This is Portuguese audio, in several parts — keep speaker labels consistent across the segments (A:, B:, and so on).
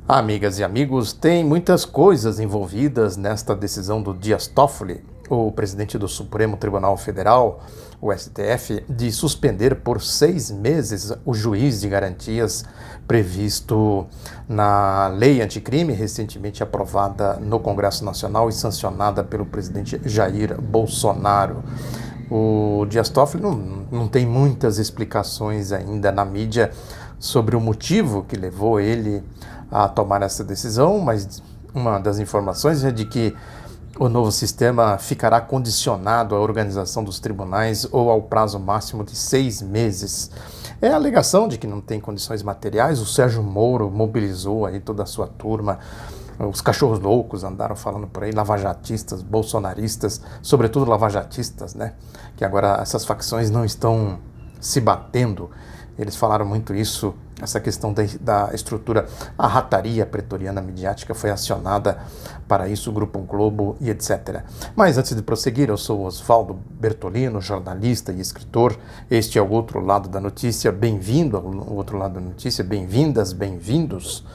A: Amigas e amigos, tem muitas coisas envolvidas nesta decisão do Dias Toffoli, o presidente do Supremo Tribunal Federal, o STF, de suspender por 6 meses o juiz de garantias previsto na lei anticrime, recentemente aprovada no Congresso Nacional e sancionada pelo presidente Jair Bolsonaro. O Dias Toffoli não tem muitas explicações ainda na mídia sobre o motivo que levou ele a tomar essa decisão, mas uma das informações é de que o novo sistema ficará condicionado à organização dos tribunais ou ao prazo máximo de 6 meses. É a alegação de que não tem condições materiais. O Sérgio Moro mobilizou aí toda a sua turma. Os cachorros loucos andaram falando por aí, lavajatistas, bolsonaristas, sobretudo lavajatistas, né? Que agora essas facções não estão se batendo. Eles falaram muito isso, essa questão da estrutura, a rataria pretoriana midiática foi acionada para isso, o Grupo Globo e etc. Mas antes de prosseguir, eu sou Oswaldo Bertolino, jornalista e escritor. Este é o Outro Lado da Notícia. Bem-vindo ao Outro Lado da Notícia, bem-vindas, bem-vindos.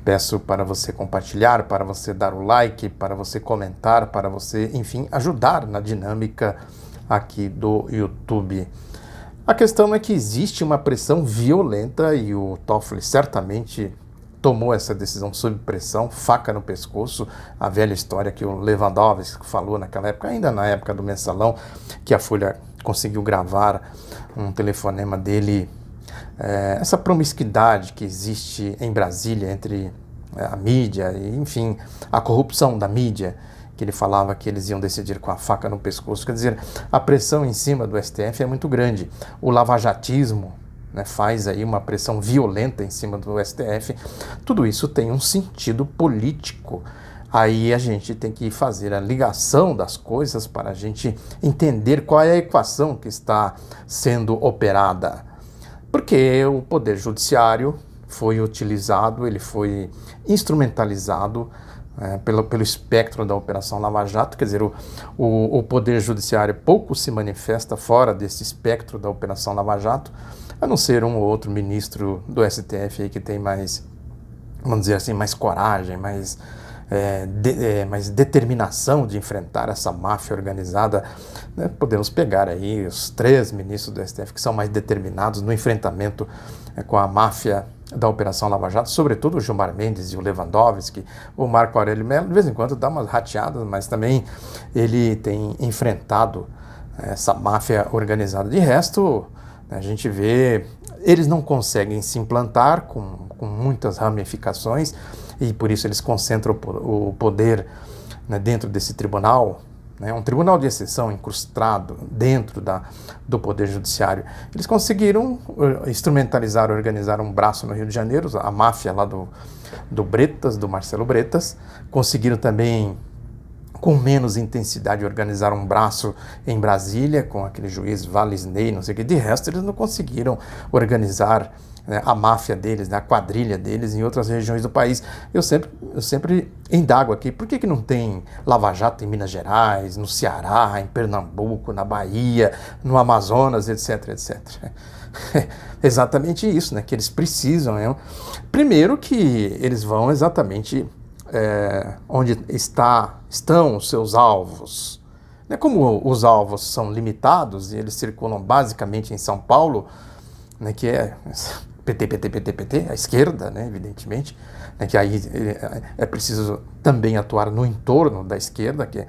A: Peço para você compartilhar, para você dar o like, para você comentar, para você, enfim, ajudar na dinâmica aqui do YouTube. A questão é que existe uma pressão violenta e o Toffoli certamente tomou essa decisão sob pressão, faca no pescoço, a velha história que o Lewandowski falou naquela época, ainda na época do Mensalão, que a Folha conseguiu gravar um telefonema dele, essa promiscuidade que existe em Brasília entre a mídia e, enfim, a corrupção da mídia, que ele falava que eles iam decidir com a faca no pescoço. Quer dizer, a pressão em cima do STF é muito grande. O lavajatismo, né, faz aí uma pressão violenta em cima do STF. Tudo isso tem um sentido político. Aí a gente tem que fazer a ligação das coisas para a gente entender qual é a equação que está sendo operada. Porque o Poder Judiciário foi utilizado, ele foi instrumentalizado pelo espectro da Operação Lava Jato. Quer dizer, o Poder Judiciário pouco se manifesta fora desse espectro da Operação Lava Jato, a não ser um ou outro ministro do STF aí que tem mais, vamos dizer assim, mais coragem, mais determinação de enfrentar essa máfia organizada, né? Podemos pegar aí os 3 ministros do STF que são mais determinados no enfrentamento com a máfia da Operação Lava Jato, sobretudo o Gilmar Mendes e o Lewandowski. O Marco Aurélio Mello de vez em quando dá umas rateadas, mas também ele tem enfrentado essa máfia organizada. De resto, a gente vê, eles não conseguem se implantar com muitas ramificações e por isso eles concentram o poder, né, dentro desse tribunal, né, um tribunal de exceção incrustado dentro do Poder Judiciário. Eles conseguiram instrumentalizar, organizar um braço no Rio de Janeiro, a máfia lá do Bretas, do Marcelo Bretas. Conseguiram também, com menos intensidade, organizar um braço em Brasília, com aquele juiz Valisney, não sei o que. De resto, eles não conseguiram organizar, né, a máfia deles, né, a quadrilha deles em outras regiões do país. Eu sempre indago aqui, por que não tem Lava Jato em Minas Gerais, no Ceará, em Pernambuco, na Bahia, no Amazonas, etc, etc. Exatamente isso, né, que eles precisam. Primeiro que eles vão exatamente onde estão os seus alvos. Como os alvos são limitados e eles circulam basicamente em São Paulo, né, que é PT, a esquerda, né, evidentemente, né, que aí é preciso também atuar no entorno da esquerda, que é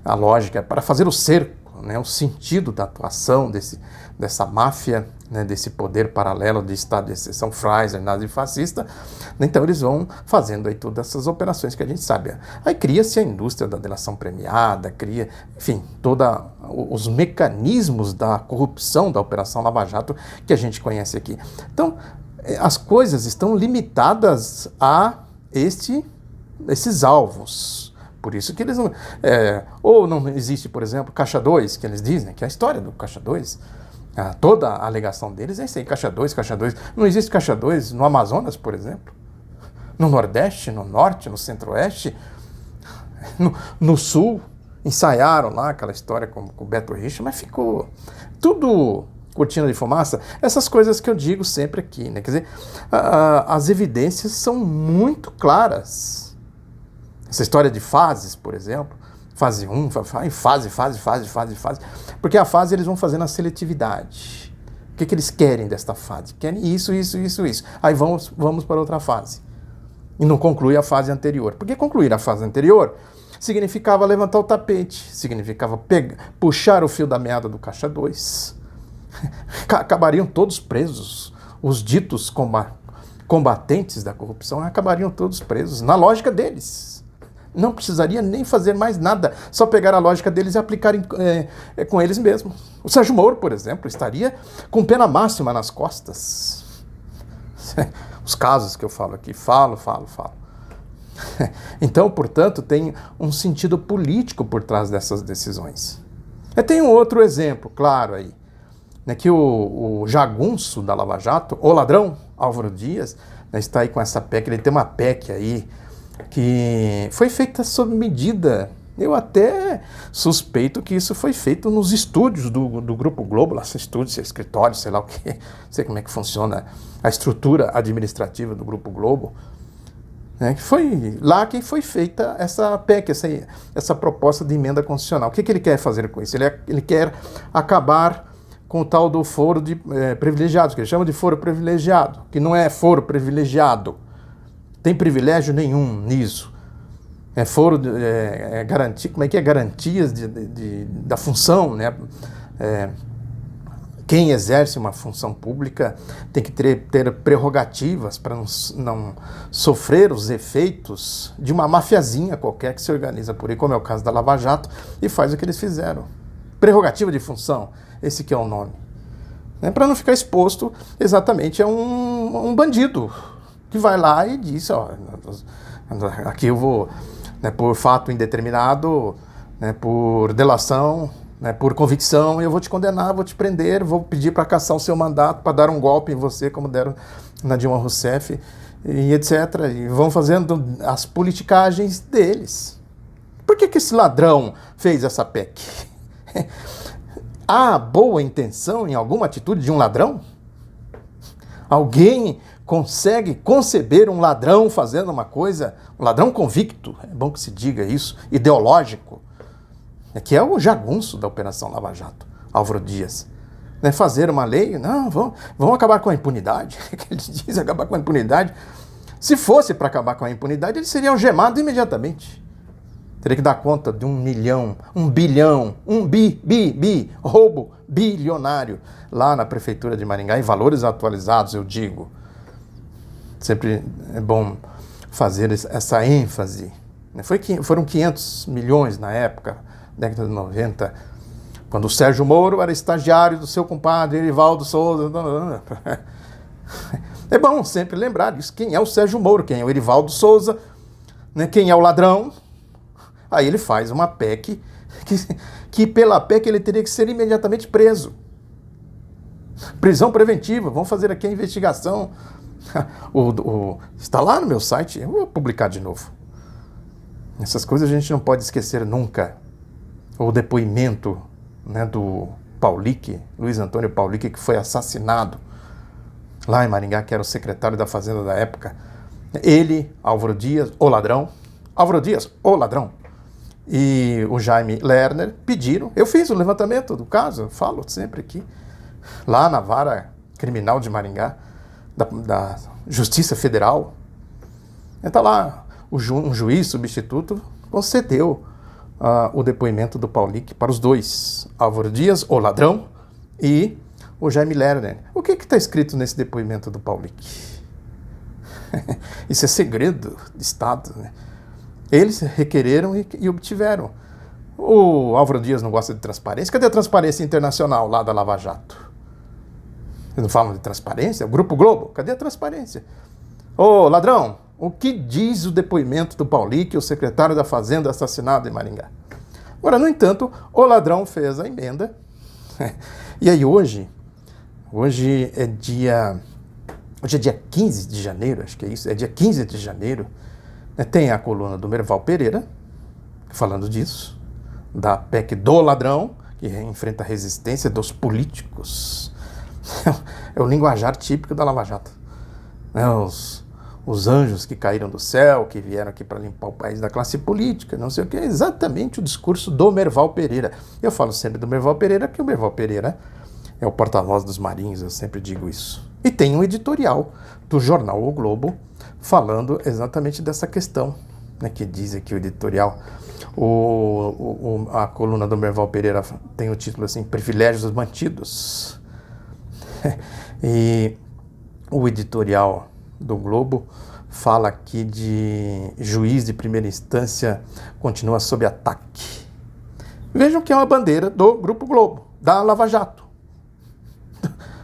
A: a lógica para fazer o cerco, né, o sentido da atuação dessa máfia, né, desse poder paralelo de Estado de exceção, Freisler, nazifascista. Então eles vão fazendo aí todas essas operações que a gente sabe. Aí cria-se a indústria da delação premiada, enfim, todos os mecanismos da corrupção da Operação Lava Jato que a gente conhece aqui. Então, as coisas estão limitadas a esses alvos. Por isso que eles não... ou não existe, por exemplo, Caixa 2, que eles dizem, que é a história do Caixa 2. Toda a alegação deles é isso aí, Caixa 2. Não existe Caixa 2 no Amazonas, por exemplo. No Nordeste, no Norte, no Centro-Oeste, no Sul. Ensaiaram lá aquela história com o Beto Richa, mas ficou tudo cortina de fumaça, essas coisas que eu digo sempre aqui, né? Quer dizer, as evidências são muito claras. Essa história de fases, por exemplo, fase 1, fase, porque a fase eles vão fazendo a seletividade. O que eles querem desta fase? Querem isso. Aí vamos para outra fase. E não conclui a fase anterior. Porque concluir a fase anterior significava levantar o tapete, significava puxar o fio da meada do caixa 2. Acabariam todos presos. Os ditos combatentes da corrupção acabariam todos presos, na lógica deles. Não precisaria nem fazer mais nada, só pegar a lógica deles e aplicar com eles mesmos. O Sérgio Moro, por exemplo, estaria com pena máxima nas costas. Os casos que eu falo aqui, falo. Então, portanto, tem um sentido político por trás dessas decisões. Tem um outro exemplo, claro, aí, né, que o jagunço da Lava Jato, o ladrão, Álvaro Dias, né, está aí com essa PEC, ele tem uma PEC aí, que foi feita sob medida. Eu até suspeito que isso foi feito nos estúdios do Grupo Globo, lá, estúdios, escritórios, sei lá o que, não sei como é que funciona a estrutura administrativa do Grupo Globo, né, que foi lá que foi feita essa PEC, essa proposta de emenda constitucional. O que ele quer fazer com isso? Ele quer acabar com o tal do foro de privilegiados, que ele chama de foro privilegiado, que não é foro privilegiado. Tem privilégio nenhum nisso. Foro garantia, como é que é? Garantias da função, né? Quem exerce uma função pública tem que ter prerrogativas para não sofrer os efeitos de uma mafiazinha qualquer que se organiza por aí, como é o caso da Lava Jato, e faz o que eles fizeram. Prerrogativa de função, esse que é o nome. Para não ficar exposto exatamente a um bandido que vai lá e diz, ó, aqui eu vou, né, por fato indeterminado, né, por delação, né, por convicção, eu vou te condenar, vou te prender, vou pedir para cassar o seu mandato, para dar um golpe em você, como deram na Dilma Rousseff, e etc. E vão fazendo as politicagens deles. Por que esse ladrão fez essa PEC? Há boa intenção em alguma atitude de um ladrão? Alguém consegue conceber um ladrão fazendo uma coisa, um ladrão convicto, é bom que se diga isso, ideológico, que é o jagunço da Operação Lava Jato, Álvaro Dias, né, fazer uma lei, não, vamos acabar com a impunidade, que eles dizem acabar com a impunidade. Se fosse para acabar com a impunidade, ele seria algemado imediatamente. Teria que dar conta de 1 milhão, 1 bilhão, roubo bilionário lá na Prefeitura de Maringá, em valores atualizados, eu digo. Sempre é bom fazer essa ênfase. Foram 500 milhões na época, década de 90, quando o Sérgio Moro era estagiário do seu compadre Erivaldo Souza. É bom sempre lembrar disso. Quem é o Sérgio Moro? Quem é o Erivaldo Souza? Né? Quem é o ladrão? Aí ele faz uma PEC que pela PEC ele teria que ser imediatamente preso. Prisão preventiva, vamos fazer aqui a investigação. Está lá no meu site, eu vou publicar de novo. Essas coisas a gente não pode esquecer nunca. O depoimento, né, do Paulic, Luiz Antônio Paulic, que foi assassinado lá em Maringá, que era o secretário da Fazenda da época. Ele, Álvaro Dias, o ladrão, e o Jaime Lerner pediram, eu fiz o levantamento do caso, eu falo sempre aqui, lá na Vara Criminal de Maringá, da Justiça Federal. Está lá, um juiz substituto concedeu o depoimento do Paulic para os dois, Álvaro Dias, o ladrão, e o Jaime Lerner. O que está escrito nesse depoimento do Paulic? Isso é segredo de Estado, né? Eles requereram e obtiveram. O Álvaro Dias não gosta de transparência. Cadê a transparência internacional lá da Lava Jato? Eles não falam de transparência? O Grupo Globo, cadê a transparência? Ô, ladrão, o que diz o depoimento do Paulic, o secretário da Fazenda assassinado em Maringá? Agora, no entanto, o ladrão fez a emenda. E aí hoje é dia 15 de janeiro, acho que é isso, é dia 15 de janeiro, né, tem a coluna do Merval Pereira, falando disso, da PEC do ladrão, que enfrenta a resistência dos políticos, É o linguajar típico da Lava Jato. Né? Os anjos que caíram do céu, que vieram aqui para limpar o país da classe política, não sei o que, é exatamente o discurso do Merval Pereira. Eu falo sempre do Merval Pereira, porque o Merval Pereira é o porta-voz dos marinhos, eu sempre digo isso. E tem um editorial do jornal O Globo falando exatamente dessa questão, né, que diz aqui o editorial. A coluna do Merval Pereira tem o título assim, Privilégios Mantidos. E o editorial do Globo fala aqui de juiz de primeira instância continua sob ataque. Vejam que é uma bandeira do Grupo Globo, da Lava Jato,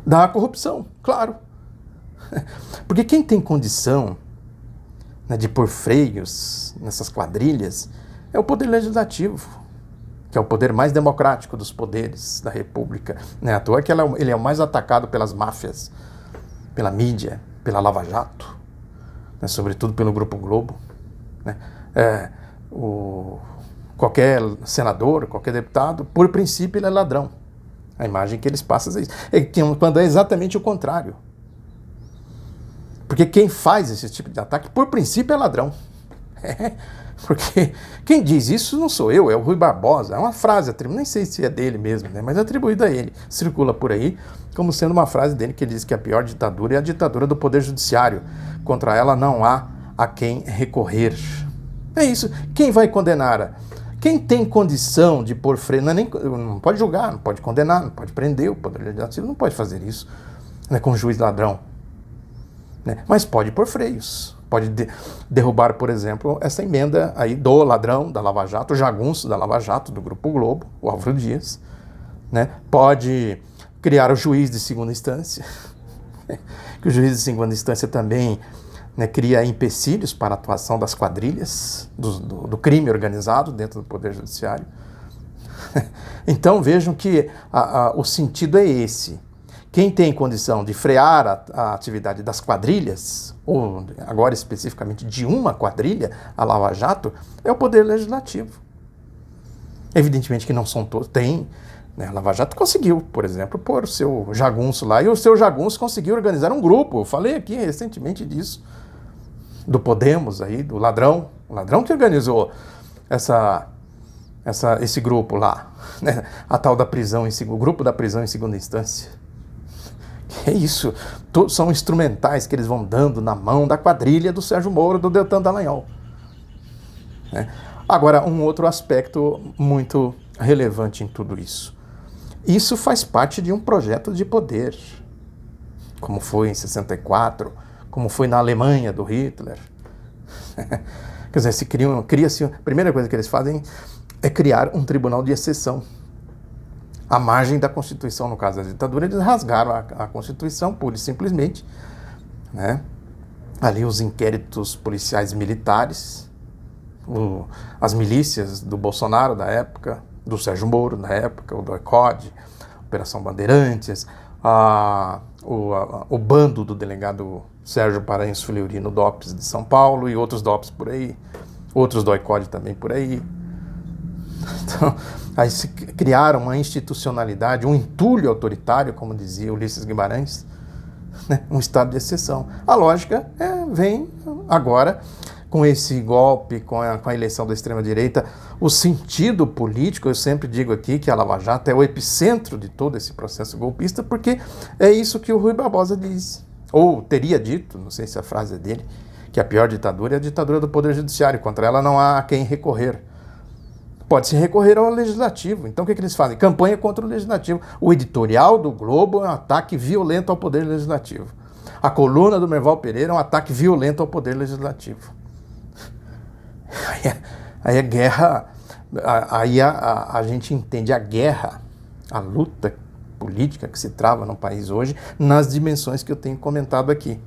A: da corrupção, claro. Porque quem tem condição, né, de pôr freios nessas quadrilhas é o Poder Legislativo, que é o poder mais democrático dos poderes da República. Não é à toa que ele é o mais atacado pelas máfias, pela mídia, pela Lava Jato, né, sobretudo pelo Grupo Globo. Né? Qualquer senador, qualquer deputado, por princípio, ele é ladrão. A imagem que eles passam é isso. Quando é exatamente o contrário. Porque quem faz esse tipo de ataque, por princípio, é ladrão. Porque quem diz isso não sou eu, é o Rui Barbosa. É uma frase atribuída, nem sei se é dele mesmo, né, mas é atribuída a ele. Circula por aí como sendo uma frase dele que ele diz que a pior ditadura é a ditadura do Poder Judiciário. Contra ela não há a quem recorrer. É isso. Quem vai condenar? Quem tem condição de pôr freio, não pode julgar, não pode condenar, não pode prender, o Poder Legislativo não pode fazer isso, né, com um juiz ladrão. Né? Mas pode pôr freios. Pode derrubar, por exemplo, essa emenda aí do ladrão da Lava Jato, o jagunço da Lava Jato, do Grupo Globo, o Álvaro Dias. Né? Pode criar o juiz de segunda instância, que o juiz de segunda instância também, né, cria empecilhos para a atuação das quadrilhas, do crime organizado dentro do Poder Judiciário. Então vejam que o sentido é esse. Quem tem condição de frear a atividade das quadrilhas, ou agora especificamente de uma quadrilha, a Lava Jato, é o Poder Legislativo. Evidentemente que não são todos, tem, né, a Lava Jato conseguiu, por exemplo, pôr o seu jagunço lá, e o seu jagunço conseguiu organizar um grupo, eu falei aqui recentemente disso, do Podemos aí, do ladrão, o ladrão que organizou esse grupo lá, né, a tal da prisão, o grupo da prisão em segunda instância. É isso, são instrumentais que eles vão dando na mão da quadrilha do Sérgio Moro, do Deltan Dallagnol. Né? Agora, um outro aspecto muito relevante em tudo isso. Isso faz parte de um projeto de poder, como foi em 64, como foi na Alemanha do Hitler. Quer dizer, cria-se, a primeira coisa que eles fazem é criar um tribunal de exceção. À margem da Constituição, no caso da ditadura, eles rasgaram a Constituição, pura e simplesmente. Né? Ali os inquéritos policiais militares, as milícias do Bolsonaro da época, do Sérgio Moro na época, o DOI-CODE, Operação Bandeirantes, o bando do delegado Sérgio Paranhos Fleury no DOPS de São Paulo e outros DOPS por aí, outros DOI-CODE também por aí. Então, aí se criaram uma institucionalidade, um entulho autoritário, como dizia Ulisses Guimarães, né? Um estado de exceção. A lógica vem agora, com esse golpe, com a eleição da extrema-direita, o sentido político, eu sempre digo aqui que a Lava Jato é o epicentro de todo esse processo golpista, porque é isso que o Rui Barbosa diz, ou teria dito, não sei se a frase é dele, que a pior ditadura é a ditadura do Poder Judiciário, contra ela não há a quem recorrer. Pode-se recorrer ao Legislativo. Então o que eles fazem? Campanha contra o Legislativo. O editorial do Globo é um ataque violento ao Poder Legislativo. A coluna do Merval Pereira é um ataque violento ao Poder Legislativo. Aí a guerra, aí a gente entende a guerra, a luta política que se trava no país hoje, nas dimensões que eu tenho comentado aqui.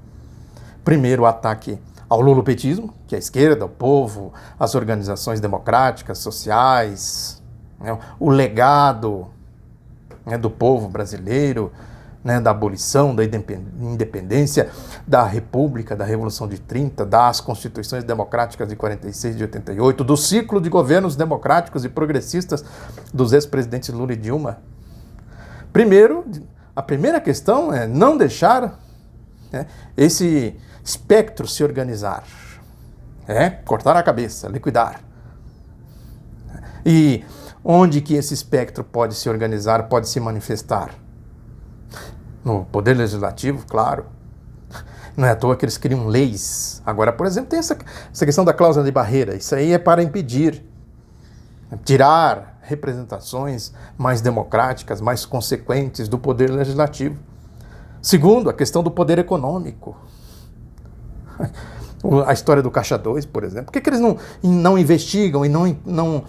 A: Primeiro, o ataque ao lulopetismo, que é a esquerda, o povo, as organizações democráticas, sociais, né, o legado, né, do povo brasileiro, né, da abolição, da independência, da República, da Revolução de 30, das constituições democráticas de 46 e de 88, do ciclo de governos democráticos e progressistas dos ex-presidentes Lula e Dilma. Primeiro, a primeira questão é não deixar, né, esse espectro se organizar. Cortar a cabeça, liquidar. E onde que esse espectro pode se organizar, pode se manifestar? No Poder Legislativo, claro. Não é à toa que eles criam leis. Agora, por exemplo, tem essa questão da cláusula de barreira. Isso aí é para impedir, tirar representações mais democráticas, mais consequentes do Poder Legislativo. Segundo, a questão do poder econômico. A história do Caixa 2, por exemplo. Por que eles não investigam e não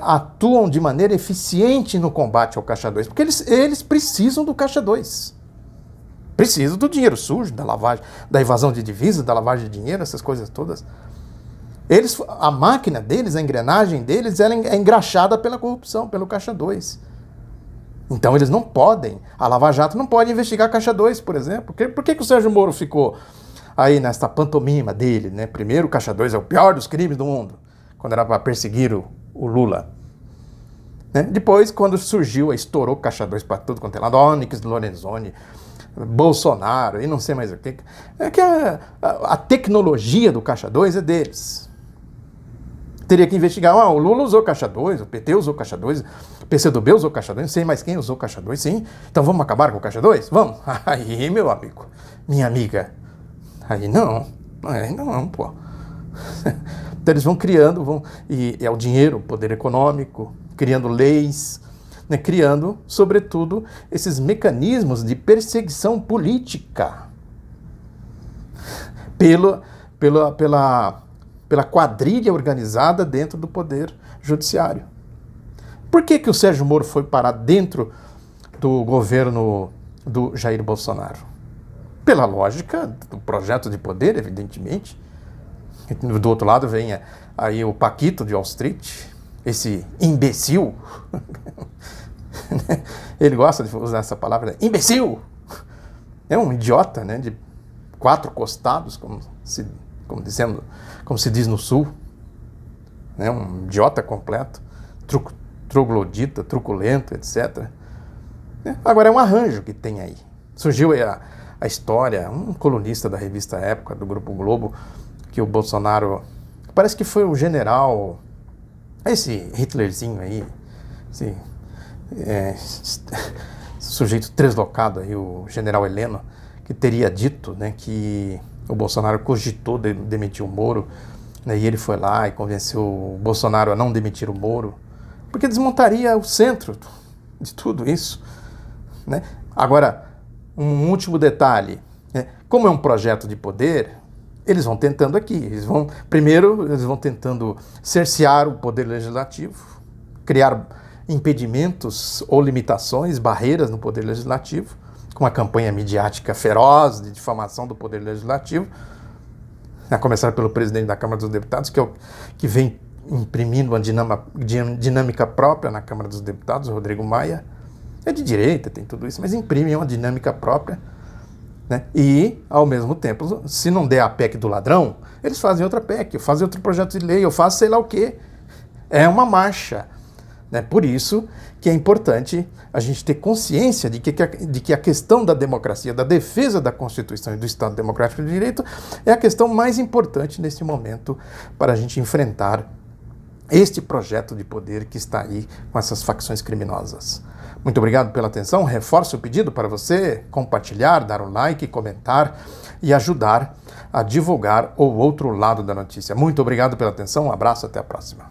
A: atuam de maneira eficiente no combate ao Caixa 2? Porque eles precisam do Caixa 2. Precisam do dinheiro sujo, da lavagem, da evasão de divisas, da lavagem de dinheiro, essas coisas todas. A máquina deles, a engrenagem deles, ela é engraxada pela corrupção, pelo Caixa 2. Então eles não podem, a Lava Jato não pode investigar Caixa 2, por exemplo. Por que o Sérgio Moro ficou aí nesta pantomima dele, né? Primeiro, o Caixa 2 é o pior dos crimes do mundo, quando era para perseguir o Lula. Né? Depois, quando estourou o Caixa 2 para tudo quanto é lado, Onyx Lorenzoni, Bolsonaro e não sei mais o que. É que a tecnologia do Caixa 2 é deles. Teria que investigar, o Lula usou Caixa 2, o PT usou Caixa 2, o PCdoB usou Caixa 2, não sei mais quem usou Caixa 2, sim. Então vamos acabar com o Caixa 2? Vamos. Aí, meu amigo, minha amiga, aí não, pô. Então eles vão criando, e é o dinheiro, o poder econômico, criando leis, né, criando, sobretudo, esses mecanismos de perseguição política pela quadrilha organizada dentro do Poder Judiciário. Por que o Sérgio Moro foi parar dentro do governo do Jair Bolsonaro? Pela lógica do projeto de poder, evidentemente. Do outro lado vem aí o Paquito de Wall Street, esse imbecil. Ele gosta de usar essa palavra, imbecil. É um idiota, né, de 4 costados, como se diz no Sul. É um idiota completo, troglodita, truculento, etc. Agora é um arranjo que tem aí. Surgiu aí a história, um colunista da revista Época, do Grupo Globo, que o Bolsonaro, parece que foi o general, esse Hitlerzinho aí, esse sujeito translocado aí, o general Heleno, que teria dito, né, que o Bolsonaro cogitou demitir o Moro, né, e ele foi lá e convenceu o Bolsonaro a não demitir o Moro, porque desmontaria o centro de tudo isso, né? Agora, um último detalhe, né, como é um projeto de poder, eles vão tentando aqui, primeiro eles vão tentando cercear o poder legislativo, criar impedimentos ou limitações, barreiras no Poder Legislativo, com uma campanha midiática feroz de difamação do Poder Legislativo, a começar pelo presidente da Câmara dos Deputados, que vem imprimindo uma dinâmica própria na Câmara dos Deputados, o Rodrigo Maia. É de direita, tem tudo isso, mas imprime uma dinâmica própria, né? E, ao mesmo tempo, se não der a PEC do ladrão, eles fazem outra PEC, fazem outro projeto de lei, eu faço sei lá o quê. É uma marcha. Né? Por isso que é importante a gente ter consciência de que a questão da democracia, da defesa da Constituição e do Estado Democrático de Direito é a questão mais importante nesse momento para a gente enfrentar este projeto de poder que está aí com essas facções criminosas. Muito obrigado pela atenção, reforço o pedido para você compartilhar, dar um like, comentar e ajudar a divulgar o outro lado da notícia. Muito obrigado pela atenção, um abraço, até a próxima.